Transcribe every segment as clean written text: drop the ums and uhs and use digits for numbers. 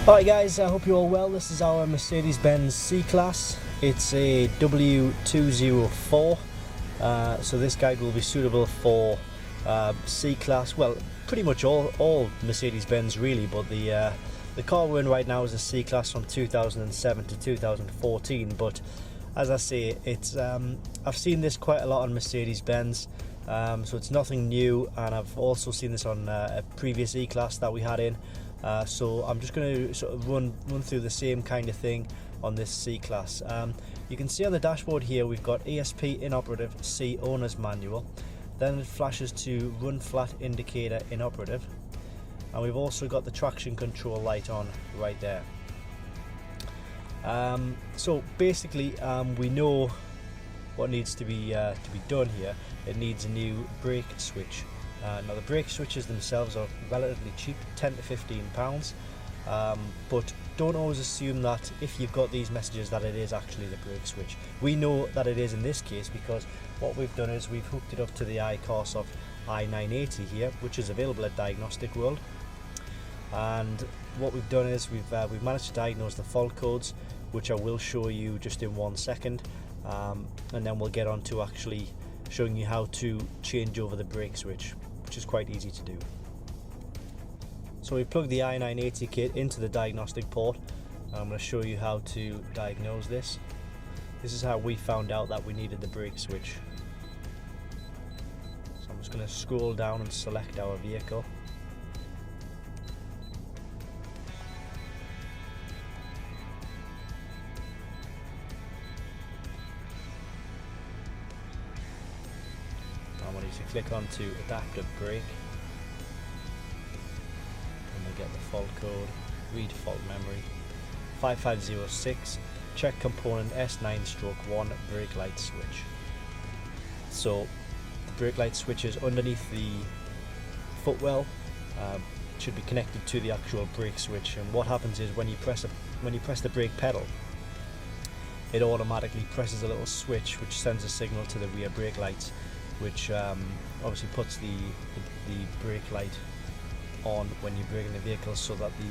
Alright guys, I hope you're all well. This is our Mercedes-Benz C-Class. It's a W204. So this guide will be suitable for C-Class, well, pretty much all Mercedes-Benz really, but the car we're in right now is a C-Class from 2007 to 2014, but as I say, it's I've seen this quite a lot on Mercedes-Benz, so it's nothing new, and I've also seen this on a previous E-Class that we had in. So I'm just going to sort of run through the same kind of thing on this C-Class. You can see on the dashboard here we've got ESP inoperative, C owner's manual, then it flashes to run flat indicator inoperative, and we've also got the traction control light on right there. So basically we know what needs to be done here. It needs a new brake switch. Now the brake switches themselves are relatively cheap, 10 to 15 pounds, but don't always assume that if you've got these messages that it is actually the brake switch. We know that it is in this case because what we've done is we've hooked it up to the iCars of i980 here, which is available at Diagnostic World, and what we've done is we've managed to diagnose the fault codes, which I will show you just in 1 second, and then we'll get on to actually showing you how to change over the brake switch, which is quite easy to do. So we plug the i980 kit into the diagnostic port, and I'm going to show you how to diagnose this. This is how we found out that we needed the brake switch. So I'm just going to scroll down and select our vehicle. I want you to click onto adaptive brake, and we'll get the fault code, read fault memory 5506, check component S9/1 brake light switch. So the brake light switch is underneath the footwell, it should be connected to the actual brake switch, and what happens is when you press the brake pedal, it automatically presses a little switch which sends a signal to the rear brake lights, which obviously puts the brake light on when you're braking the vehicle, so that the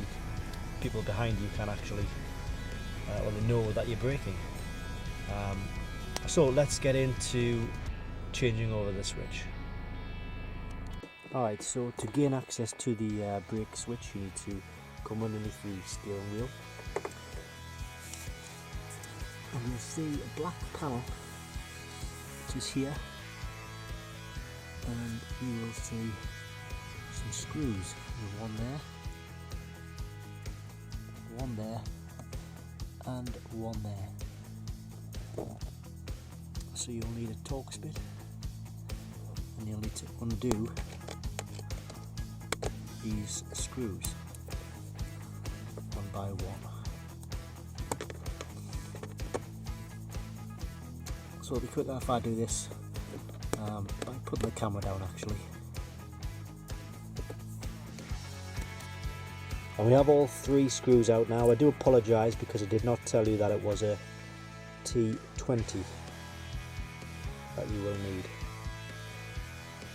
people behind you can actually they know that you're braking. So let's get into changing over the switch. Alright, so to gain access to the brake switch, you need to come underneath the steering wheel, and you'll see a black panel which is here, and you will see some screws. There's one there, and one there. So you'll need a Torx bit, and you'll need to undo these screws one by one. So it'll be quicker if I do this by putting the camera down actually. And we have all 3 screws out now. I do apologise because I did not tell you that it was a T20 that you will need.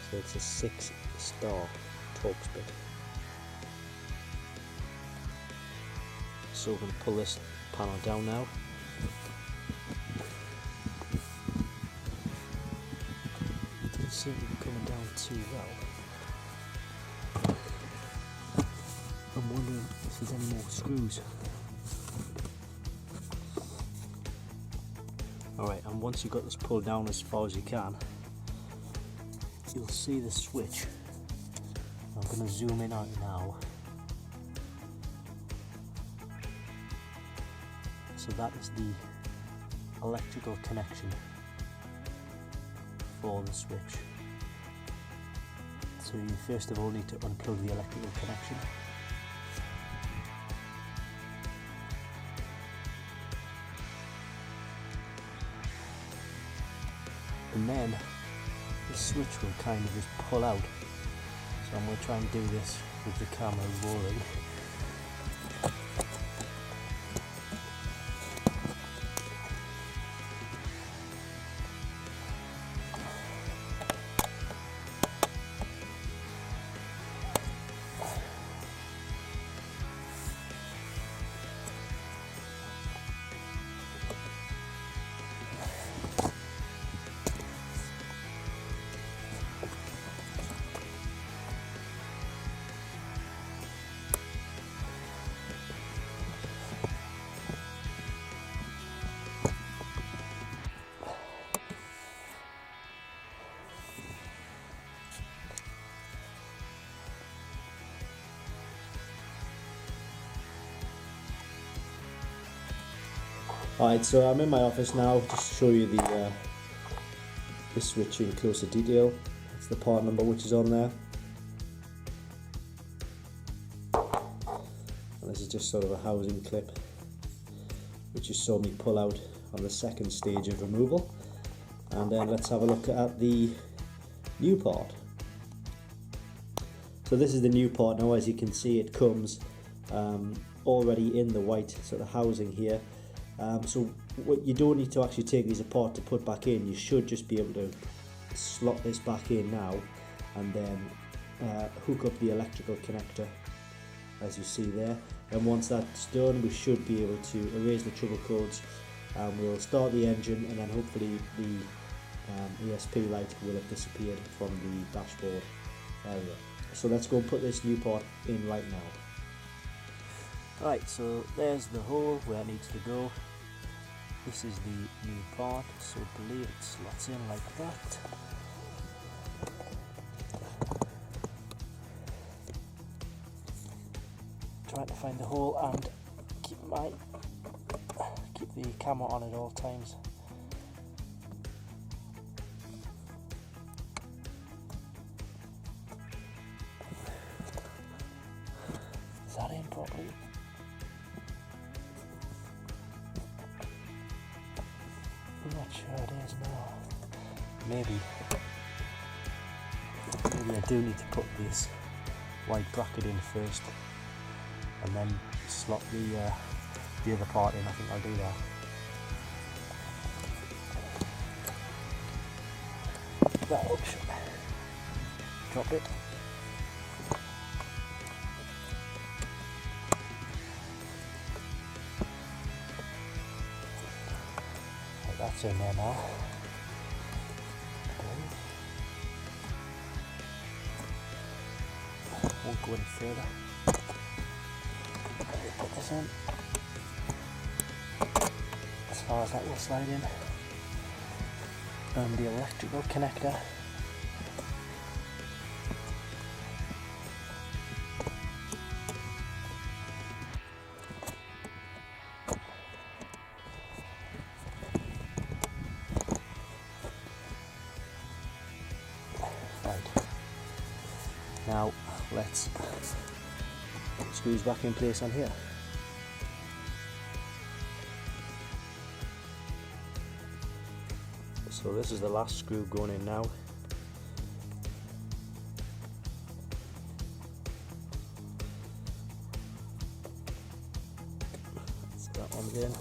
So it's a 6-star Torx bit. So we're going to pull this panel down now. Doesn't seem to be coming down too well. I'm wondering if there's any more screws. Alright, and once you've got this pulled down as far as you can, you'll see the switch. I'm going to zoom in on it now. So that is the electrical connection for the switch. So you first of all need to unplug the electrical connection. And then the switch will kind of just pull out. So I'm going to try and do this with the camera rolling. Alright, so I'm in my office now just to show you the switch in closer detail. That's the part number which is on there. And this is just sort of a housing clip which you saw me pull out on the second stage of removal. And then let's have a look at the new part. So this is the new part now. As you can see, it comes already in the white sort of housing here. So you don't need to actually take these apart to put back in. You should just be able to slot this back in now and then hook up the electrical connector as you see there. And once that's done, we should be able to erase the trouble codes, and we'll start the engine, and then hopefully the ESP light will have disappeared from the dashboard area. So let's go and put this new part in right now. Right, so there's the hole where it needs to go. This is the new part, so I believe it slots in like that. Trying to find the hole and keep the camera on at all times. Is that in properly? I'm not sure it is now. Maybe I do need to put this white bracket in first and then slot the other part in. I think I'll do that. That looks. Drop it. That's in there now. Won't go any further. Put this in. As far as that will slide in. And the electrical connector. Now let's screws back in place on here. So this is the last screw going in now. So that one's in,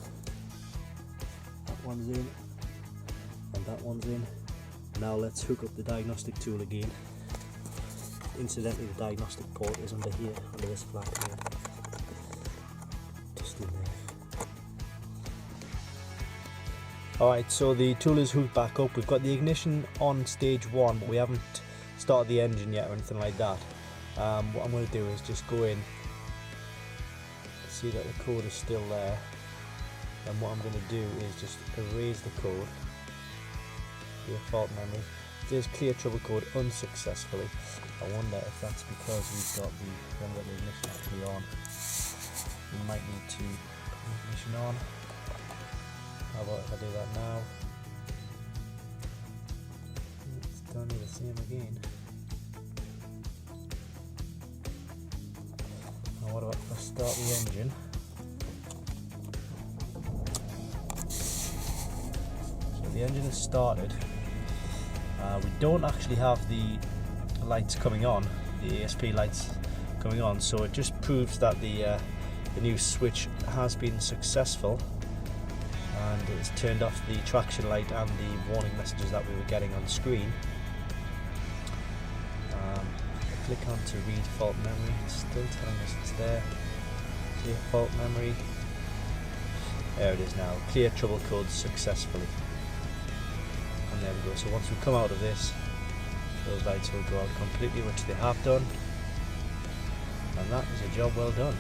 that one's in, and that one's in. Now let's hook up the diagnostic tool again. Incidentally, the diagnostic port is under here, under this flap here. Just in there. Alright, so the tool is hooked back up. We've got the ignition on stage 1, but we haven't started the engine yet or anything like that. What I'm going to do is just go in, see that the code is still there, and what I'm going to do is just erase the code, the fault memory. It says clear trouble code unsuccessfully. I wonder if that's because we've got the ignition actually on. We might need to put the ignition on. How about if I do that now? It's done the same again. Now what about if I start the engine? So the engine is started. We don't actually have the lights coming on, the ESP lights coming on, so it just proves that the new switch has been successful, and it's turned off the traction light and the warning messages that we were getting on screen. I click on to read fault memory, it's still telling us it's there. Clear fault memory. There it is now, clear trouble code successfully. And there we go. So once we come out of this, those lights will go out completely, which they have done, and that is a job well done.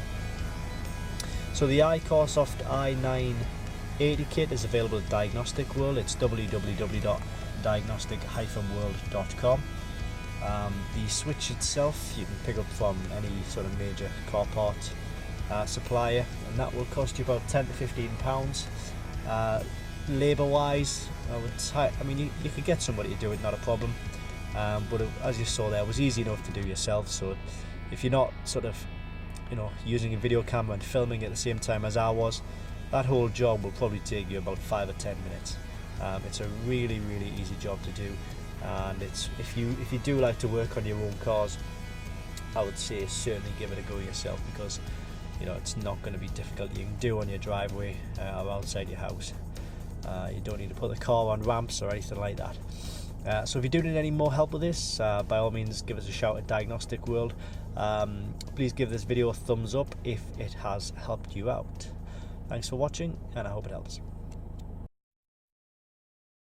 So the iCarSoft i980 kit is available at Diagnostic World. It's www.diagnostic-world.com. The switch itself you can pick up from any sort of major car part supplier, and that will cost you about £10 to £15. Labour wise, I mean you could get somebody to do it, not a problem, but as you saw there, it was easy enough to do yourself. So if you're not sort of, you know, using a video camera and filming at the same time as I was, that whole job will probably take you about 5 or 10 minutes. It's a really easy job to do, and it's if you do like to work on your own cars, I would say certainly give it a go yourself, because you know it's not going to be difficult. You can do on your driveway or outside your house. You don't need to put the car on ramps or anything like that. So if you do need any more help with this, by all means give us a shout at Diagnostic World. Please give this video a thumbs up if it has helped you out. Thanks for watching, and I hope it helps.